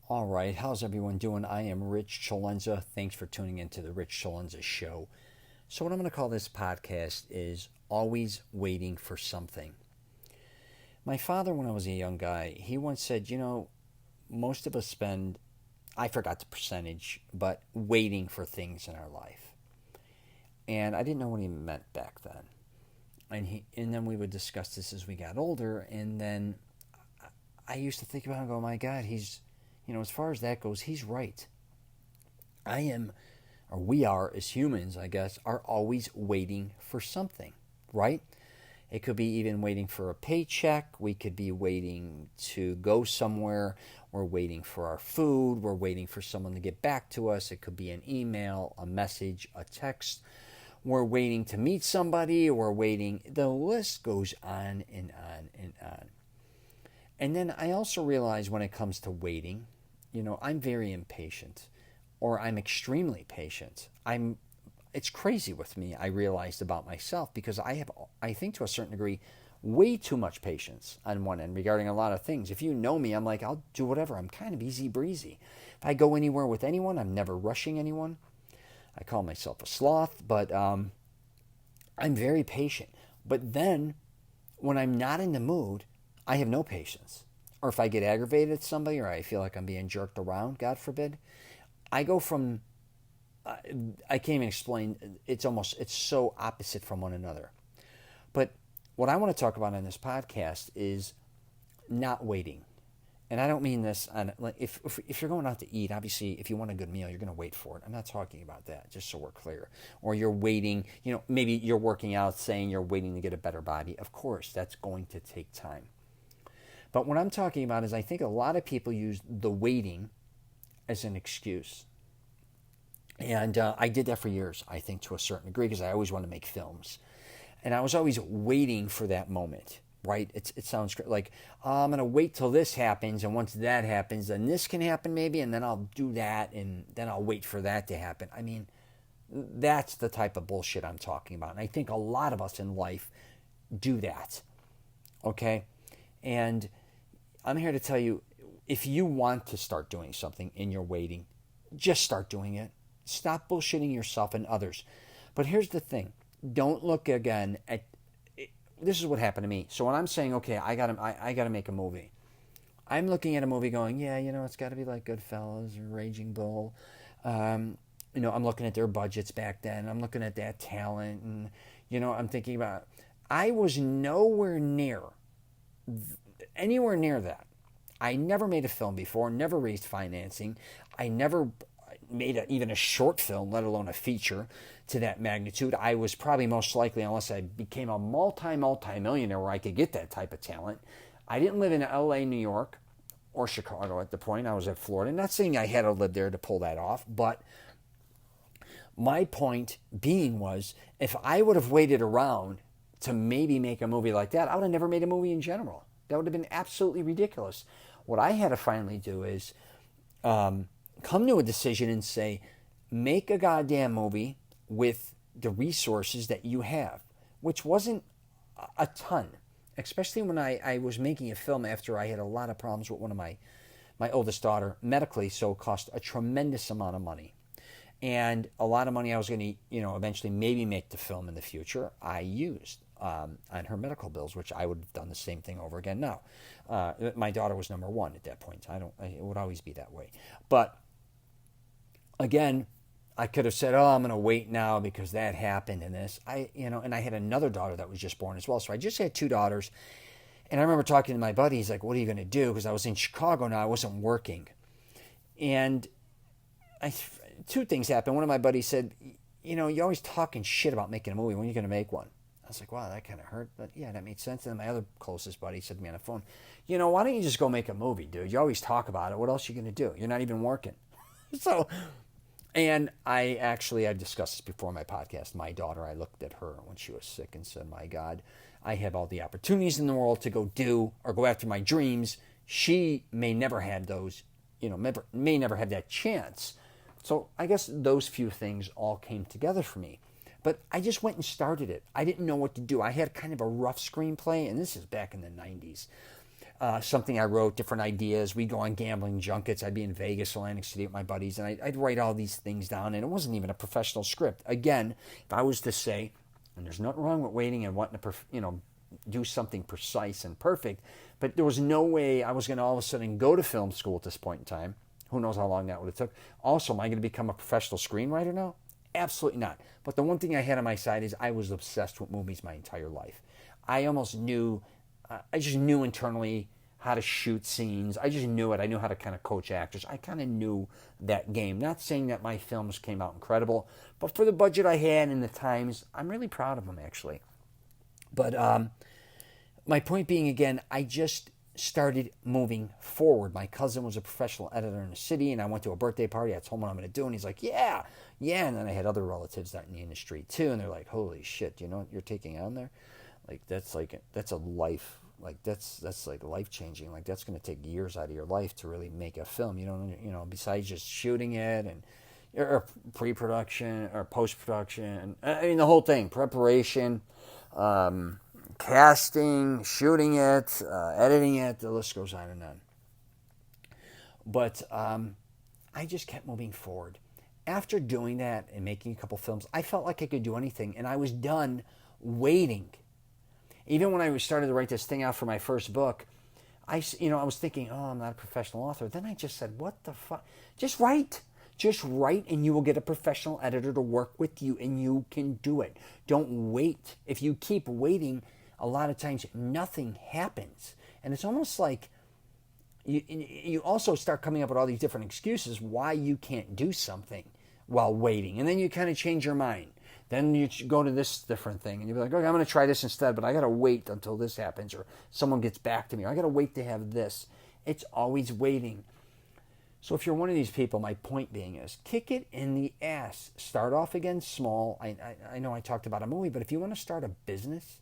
All right, how's everyone doing? I am Rich CELENZA. Thanks for tuning into the Rich CELENZA Show. So, what I'm going to call this podcast is Always Waiting for Something. My father, when I was a young guy, he once said, most of us spend, I forgot the percentage, but waiting for things in our life. And I didn't know what he meant back then. And then we would discuss this as we got older, and then I used to think about it and go, my God, as far as that goes, he's right. I am, or we are as humans, I guess, are always waiting for something, right? It could be even waiting for a paycheck. We could be waiting to go somewhere. We're waiting for our food. We're waiting for someone to get back to us. It could be an email, a message, a text. We're waiting to meet somebody. We're waiting. The list goes on and on and on. And then I also realize when it comes to waiting, I'm very impatient, or I'm extremely patient. It's crazy with me, I realized about myself, because I think to a certain degree, way too much patience on one end regarding a lot of things. If you know me, I'm like, I'll do whatever. I'm kind of easy breezy. If I go anywhere with anyone, I'm never rushing anyone. I call myself a sloth, but I'm very patient. But then when I'm not in the mood, I have no patience. Or if I get aggravated at somebody, or I feel like I'm being jerked around, God forbid, I go from, I can't even explain, it's so opposite from one another. But what I want to talk about on this podcast is not waiting. And I don't mean this on, like, if you're going out to eat, obviously, if you want a good meal, you're going to wait for it. I'm not talking about that, just so we're clear. Or you're waiting, maybe you're working out saying you're waiting to get a better body. Of course, that's going to take time. But what I'm talking about is I think a lot of people use the waiting as an excuse. And I did that for years, I think, to a certain degree, because I always wanted to make films. And I was always waiting for that moment, right? It sounds great. Like, I'm going to wait till this happens, and once that happens, then this can happen maybe, and then I'll do that, and then I'll wait for that to happen. I mean, that's the type of bullshit I'm talking about. And I think a lot of us in life do that, okay? And I'm here to tell you, if you want to start doing something in your waiting, just start doing it. Stop bullshitting yourself and others. But here's the thing. Don't look again at, this is what happened to me. So when I'm saying, okay, I gotta make a movie, I'm looking at a movie going, yeah, it's got to be like Goodfellas or Raging Bull. I'm looking at their budgets back then. I'm looking at that talent, and I'm thinking about, I was nowhere near that. I never made a film before, never raised financing. I never made even a short film, let alone a feature to that magnitude. I was probably most likely, unless I became a multi-millionaire where I could get that type of talent. I didn't live in LA, New York, or Chicago at the point. I was at Florida. Not saying I had to live there to pull that off, but my point being was, if I would have waited around to maybe make a movie like that, I would have never made a movie in general. That would have been absolutely ridiculous. What I had to finally do is come to a decision and say, make a goddamn movie with the resources that you have, which wasn't a ton, especially when I was making a film after I had a lot of problems with one of my oldest daughter medically, so it cost a tremendous amount of money. And a lot of money I was going to, eventually maybe make the film in the future, I used on her medical bills, which I would have done the same thing over again now. My daughter was number one at that point. It would always be that way. But again, I could have said, I'm going to wait now because that happened and this. And I had another daughter that was just born as well. So I just had two daughters. And I remember talking to my buddy. He's like, what are you going to do? Because I was in Chicago now. I wasn't working. And two things happened. One of my buddies said, you're always talking shit about making a movie. When are you going to make one? I was like, wow, that kind of hurt. But yeah, that made sense. And then my other closest buddy said to me on the phone, why don't you just go make a movie, dude? You always talk about it. What else are you going to do? You're not even working. And I've discussed this before on my podcast. My daughter, I looked at her when she was sick and said, my God, I have all the opportunities in the world to go do or go after my dreams. She may never have those, may never have that chance. So I guess those few things all came together for me. But I just went and started it. I didn't know what to do. I had kind of a rough screenplay, and this is back in the 90s. something I wrote, different ideas. We'd go on gambling junkets. I'd be in Vegas, Atlantic City with my buddies, and I'd write all these things down, and it wasn't even a professional script. Again, if I was to say, and there's nothing wrong with waiting and wanting to, do something precise and perfect, but there was no way I was going to all of a sudden go to film school at this point in time. Who knows how long that would have took. Also, am I going to become a professional screenwriter now? Absolutely not. But the one thing I had on my side is I was obsessed with movies my entire life. I just knew internally how to shoot scenes. I just knew it. I knew how to kind of coach actors. I kind of knew that game. Not saying that my films came out incredible, but for the budget I had and the times, I'm really proud of them, actually. But my point being, again, I just started moving forward. My cousin was a professional editor in the city, and I went to a birthday party. I told him what I'm going to do, and he's like, yeah. And then I had other relatives that in the industry, too, and they're like, holy shit, do you know what you're taking on there? Like, that's a life. Like, that's like life-changing. Like, that's going to take years out of your life to really make a film. Besides just shooting it and or pre-production or post-production. I mean, the whole thing, preparation, casting, shooting it, editing it, the list goes on and on. But I just kept moving forward. After doing that and making a couple films, I felt like I could do anything, and I was done waiting. Even when I started to write this thing out for my first book, I was thinking, oh, I'm not a professional author. Then I just said, what the fuck? Just write. Just write, and you will get a professional editor to work with you, and you can do it. Don't wait. If you keep waiting, a lot of times nothing happens. And it's almost like you also start coming up with all these different excuses why you can't do something while waiting. And then you kind of change your mind. Then you go to this different thing, and you're like, okay, I'm going to try this instead, but I got to wait until this happens, or someone gets back to me, or I got to wait to have this. It's always waiting. So if you're one of these people, my point being is, kick it in the ass. Start off again small. I know I talked about a movie, but if you want to start a business,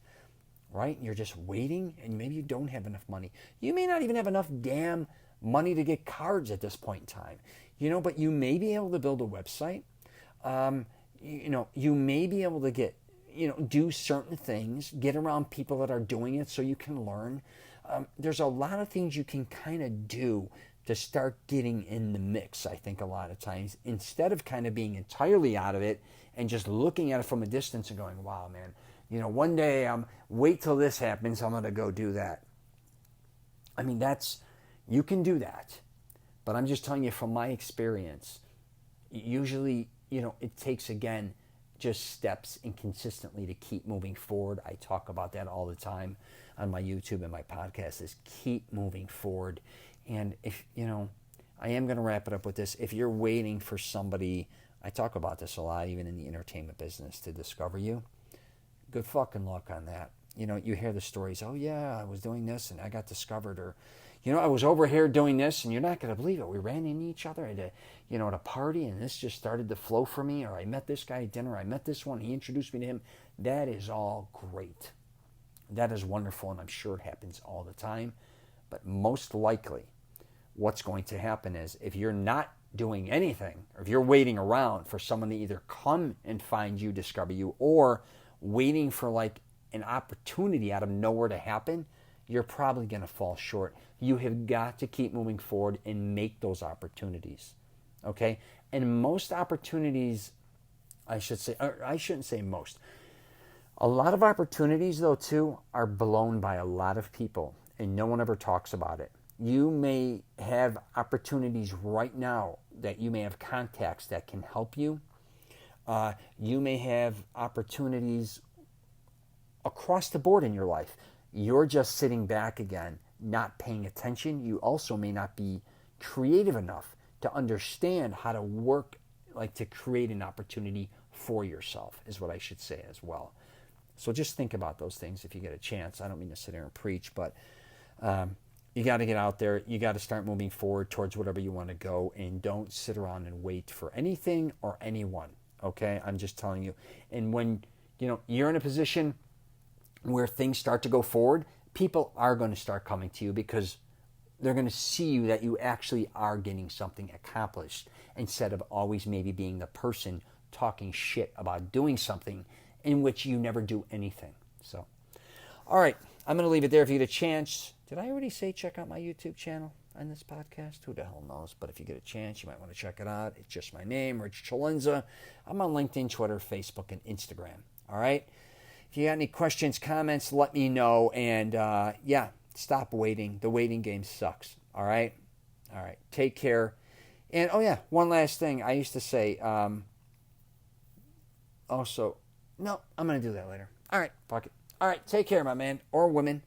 right, and you're just waiting, and maybe you don't have enough money. You may not even have enough damn money to get cards at this point in time. But you may be able to build a website. You may be able to get, do certain things, get around people that are doing it so you can learn. There's a lot of things you can kind of do to start getting in the mix, I think, a lot of times, instead of kind of being entirely out of it and just looking at it from a distance and going, wow, man, one day wait till this happens, I'm going to go do that. I mean, you can do that. But I'm just telling you from my experience, usually, it takes, again, just steps and consistently to keep moving forward. I talk about that all the time on my YouTube and my podcast, is keep moving forward. And if, I am going to wrap it up with this. If you're waiting for somebody, I talk about this a lot, even in the entertainment business, to discover you, good fucking luck on that. You hear the stories, oh yeah, I was doing this and I got discovered, or, I was over here doing this, and you're not going to believe it. We ran into each other at a party, and this just started to flow for me, or I met this guy at dinner, I met this one, he introduced me to him. That is all great. That is wonderful, and I'm sure it happens all the time. But most likely, what's going to happen is, if you're not doing anything, or if you're waiting around for someone to either come and find you, discover you, or waiting for like an opportunity out of nowhere to happen, you're probably going to fall short. You have got to keep moving forward and make those opportunities, okay? And most opportunities, I shouldn't say most. A lot of opportunities, though, too, are blown by a lot of people, and no one ever talks about it. You may have opportunities right now that you may have contacts that can help you. You may have opportunities across the board in your life. You're just sitting back again, not paying attention. You also may not be creative enough to understand how to work, like to create an opportunity for yourself, is what I should say as well. So just think about those things if you get a chance. I don't mean to sit here and preach, but you got to get out there. You got to start moving forward towards whatever you want to go, and don't sit around and wait for anything or anyone, okay? I'm just telling you. And when, you're in a position where things start to go forward, people are going to start coming to you because they're going to see you that you actually are getting something accomplished, instead of always maybe being the person talking shit about doing something in which you never do anything. So, all right, I'm going to leave it there. If you get a chance, Did I already say check out my YouTube channel on this podcast? Who the hell knows? But if you get a chance, you might want to check it out. It's just my name, Rich CELENZA. I'm on LinkedIn, Twitter, Facebook, and Instagram. All right? If you got any questions, comments, let me know. And yeah, stop waiting. The waiting game sucks. All right? All right. Take care. And oh yeah, one last thing. I used to say, also, no, I'm going to do that later. All right. Fuck it. All right. Take care, my man or women.